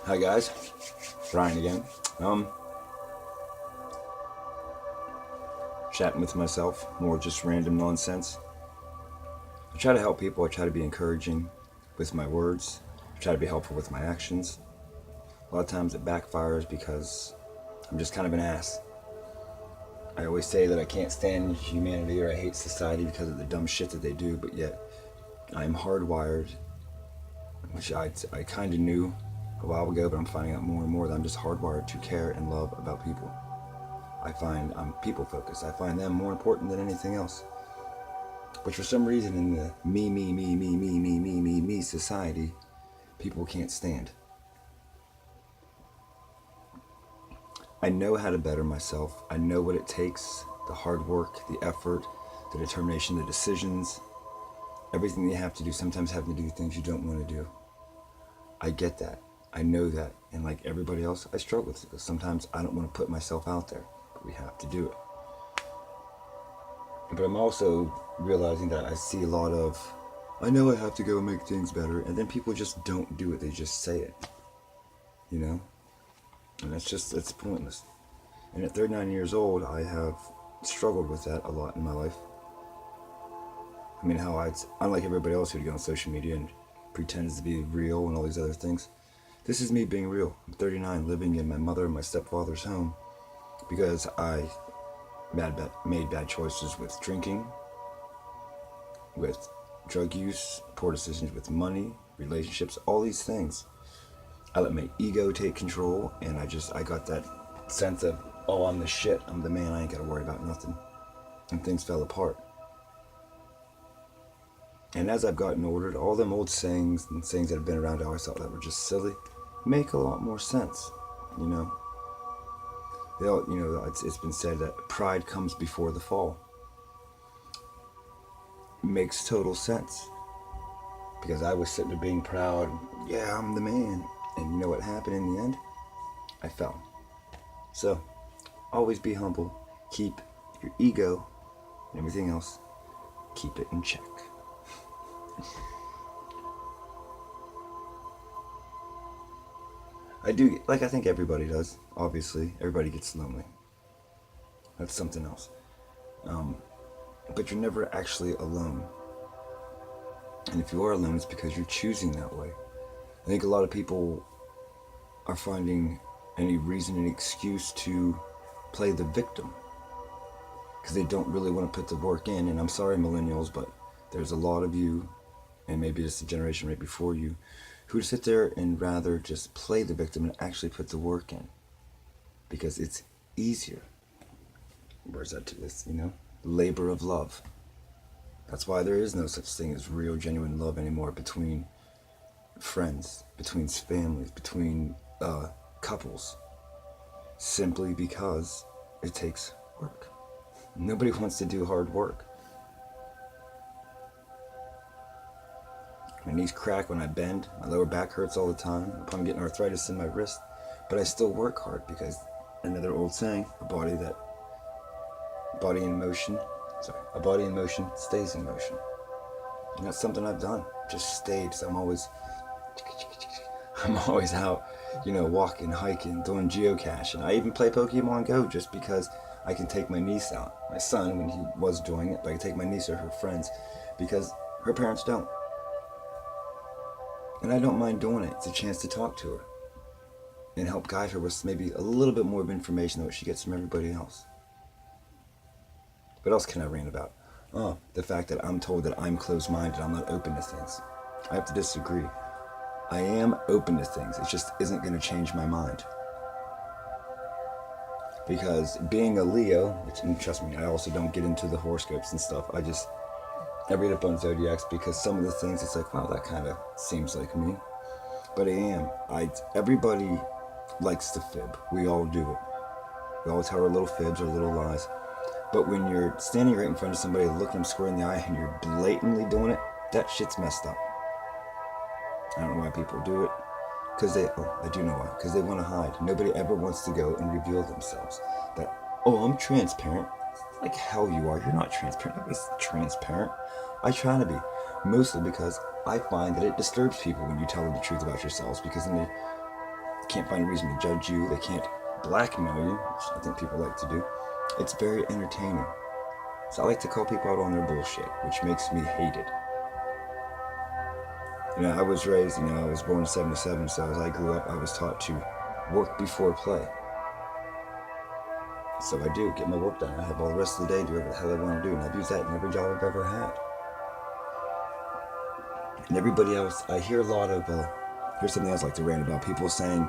Hi guys, Ryan again. Chatting with myself, more just random nonsense. I try to help people, I try to be encouraging with my words, I try to be helpful with my actions. A lot of times it backfires because I'm just kind of an ass. I always say that I can't stand humanity or I hate society because of the dumb shit that they do, but yet I'm hardwired, which I kind of knew a while ago, but I'm finding out more and more that I'm just hardwired to care and love about people. I find I'm people focused. I find them more important than anything else. But for some reason in the me society, people can't stand. I know how to better myself. I know what it takes, the hard work, the effort, the determination, the decisions, everything you have to do, sometimes having to do things you don't want to do. I get that. I know that. And like everybody else, I struggle with it because sometimes I don't want to put myself out there, but we have to do it. But I'm also realizing that I see a lot of, I know I have to go make things better, and then people just don't do it, they just say it. You know? And it's pointless. And at 39 years old, I have struggled with that a lot in my life. I mean, unlike everybody else who'd go on social media and pretends to be real and all these other things, this is me being real. I'm 39, living in my mother and my stepfather's home because I made bad choices with drinking, with drug use, poor decisions with money, relationships, all these things. I let my ego take control, and I got that sense of, oh, I'm the shit, I'm the man, I ain't gotta worry about nothing. And things fell apart. And as I've gotten older, all them old sayings and sayings that have been around I always thought that were just silly make a lot more sense, you know? It's been said that pride comes before the fall. It makes total sense. Because I was sitting there being proud, yeah, I'm the man. And you know what happened in the end? I fell. So, always be humble. Keep your ego and everything else, keep it in check. I do, like I think everybody does, obviously. Everybody gets lonely. That's something else. But you're never actually alone. And if you are alone, it's because you're choosing that way. I think a lot of people are finding any reason, any excuse to play the victim because they don't really want to put the work in. And I'm sorry, millennials, but there's a lot of you, and maybe it's the generation right before you, who sit there and rather just play the victim and actually put the work in because it's easier. Where's that to this, labor of love. That's why there is no such thing as real, genuine love anymore between friends, between families, between couples, simply because it takes work. Nobody wants to do hard work. My knees crack when I bend, my lower back hurts all the time, I'm getting arthritis in my wrist, but I still work hard because, another old saying, a body in motion stays in motion. And that's something I've done, just stayed. So I'm always out, walking, hiking, doing geocaching. I even play Pokemon Go just because I can take my niece out. My son, when he was doing it, but I can take my niece or her friends because her parents don't. And I don't mind doing it. It's a chance to talk to her and help guide her with maybe a little bit more of information than what she gets from everybody else. What else can I rant about? Oh, the fact that I'm told that I'm closed-minded, I'm not open to things. I have to disagree. I am open to things. It just isn't going to change my mind. Because being a Leo, and trust me, I also don't get into the horoscopes and stuff. I read up on zodiacs because some of the things, it's like, wow, that kind of seems like me. But I am. Everybody likes to fib. We all do it. We all tell our little fibs or little lies. But when you're standing right in front of somebody, looking them square in the eye, and you're blatantly doing it, that shit's messed up. I don't know why people do it. I do know why. Because they want to hide. Nobody ever wants to go and reveal themselves. I'm transparent. Like hell you are. You're not transparent. Nobody's transparent. I try to be. Mostly because I find that it disturbs people when you tell them the truth about yourselves. Because then can't find a reason to judge you. They can't blackmail you, which I think people like to do. It's very entertaining. So I like to call people out on their bullshit, which makes me hated. I was raised, I was born in 77, so as I grew up, I was taught to work before play. So I do, get my work done. I have all the rest of the day to do whatever the hell I want to do, and I've used that in every job I've ever had. And everybody else, I hear a lot of, here's something else I like to rant about, people saying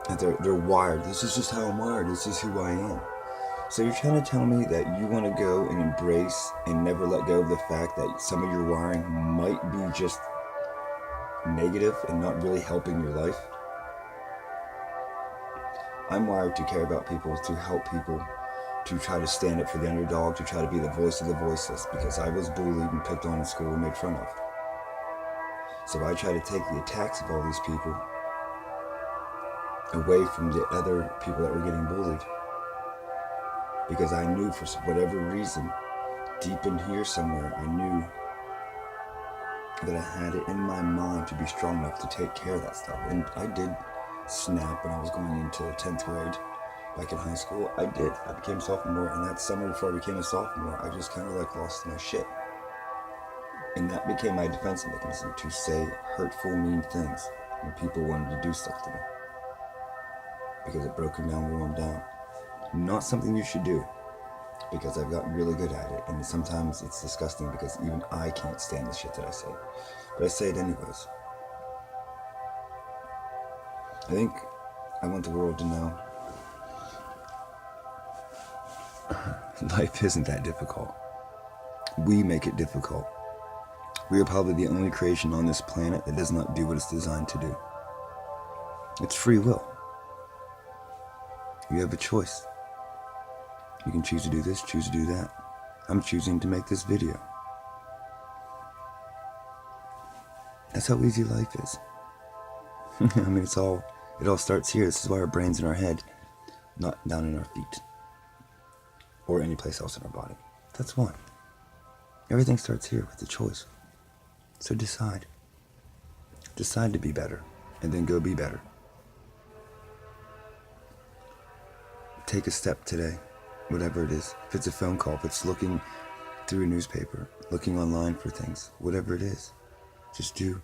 that they're wired. This is just how I'm wired, this is who I am. So you're trying to tell me that you want to go and embrace and never let go of the fact that some of your wiring might be just negative and not really helping your life? I'm wired to care about people, to help people, to try to stand up for the underdog, to try to be the voice of the voiceless, because I was bullied and picked on in school and made fun of. So I try to take the attacks of all these people away from the other people that were getting bullied. Because I knew for whatever reason, deep in here somewhere, I knew that I had it in my mind to be strong enough to take care of that stuff. And I did snap when I was going into 10th grade back in high school. I did. I became a sophomore, and that summer before I became a sophomore, I just kind of lost my shit. And that became my defense mechanism, to say hurtful, mean things when people wanted to do stuff to me. Because it broke them down, wore them down. Not something you should do, because I've gotten really good at it, and sometimes it's disgusting because even I can't stand the shit that I say. But I say it anyways. I think I want the world to know life isn't that difficult. We make it difficult. We are probably the only creation on this planet that does not do what it's designed to do. It's free will. You have a choice. You can choose to do this, choose to do that. I'm choosing to make this video. That's how easy life is. I mean, it all starts here. This is why our brain's in our head, not down in our feet. Or any place else in our body. That's why. Everything starts here with a choice. So decide. Decide to be better, and then go be better. Take a step today. Whatever it is, if it's a phone call, if it's looking through a newspaper, looking online for things, whatever it is, just do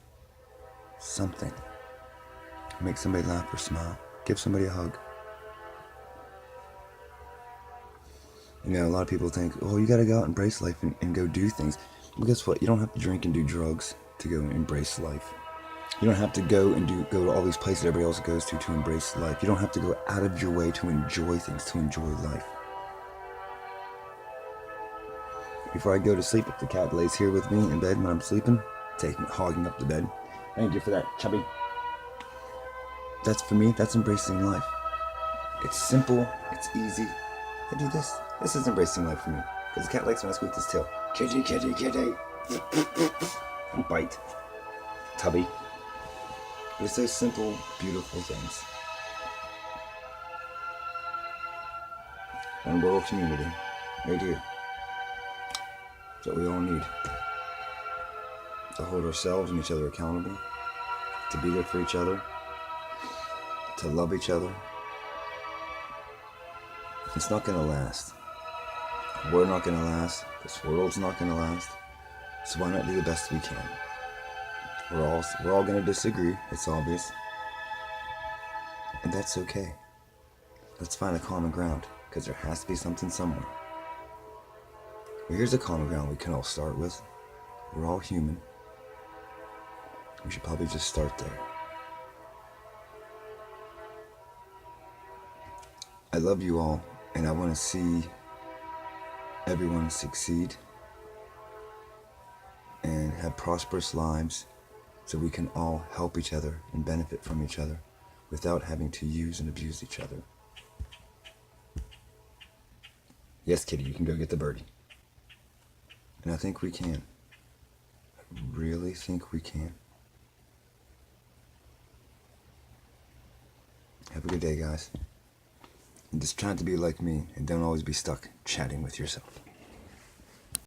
something. Make somebody laugh or smile. Give somebody a hug. A lot of people think, oh, you gotta go out and embrace life and go do things. Well, guess what? You don't have to drink and do drugs to go and embrace life. You don't have to go to all these places everybody else goes to embrace life. You don't have to go out of your way to enjoy things, to enjoy life. Before I go to sleep, if the cat lays here with me in bed when I'm sleeping, hogging up the bed. Thank you for that, Chubby. That's for me, that's embracing life. It's simple, it's easy. I do this. This is embracing life for me. Because the cat likes when I squeak his tail. Kitty, kitty, kitty. Bite. Tubby. It's those simple, beautiful things. One world community. Right here. That's what we all need. To hold ourselves and each other accountable. To be there for each other. To love each other. It's not gonna last. We're not gonna last. This world's not gonna last. So why not do the best we can? We're all gonna disagree. It's obvious. And that's okay. Let's find a common ground, because there has to be something somewhere. Well, here's a common ground we can all start with. We're all human. We should probably just start there. I love you all, and I want to see everyone succeed and have prosperous lives so we can all help each other and benefit from each other without having to use and abuse each other. Yes, kitty, you can go get the birdie. And I think we can. I really think we can. Have a good day, guys. And just try to be like me and don't always be stuck chatting with yourself.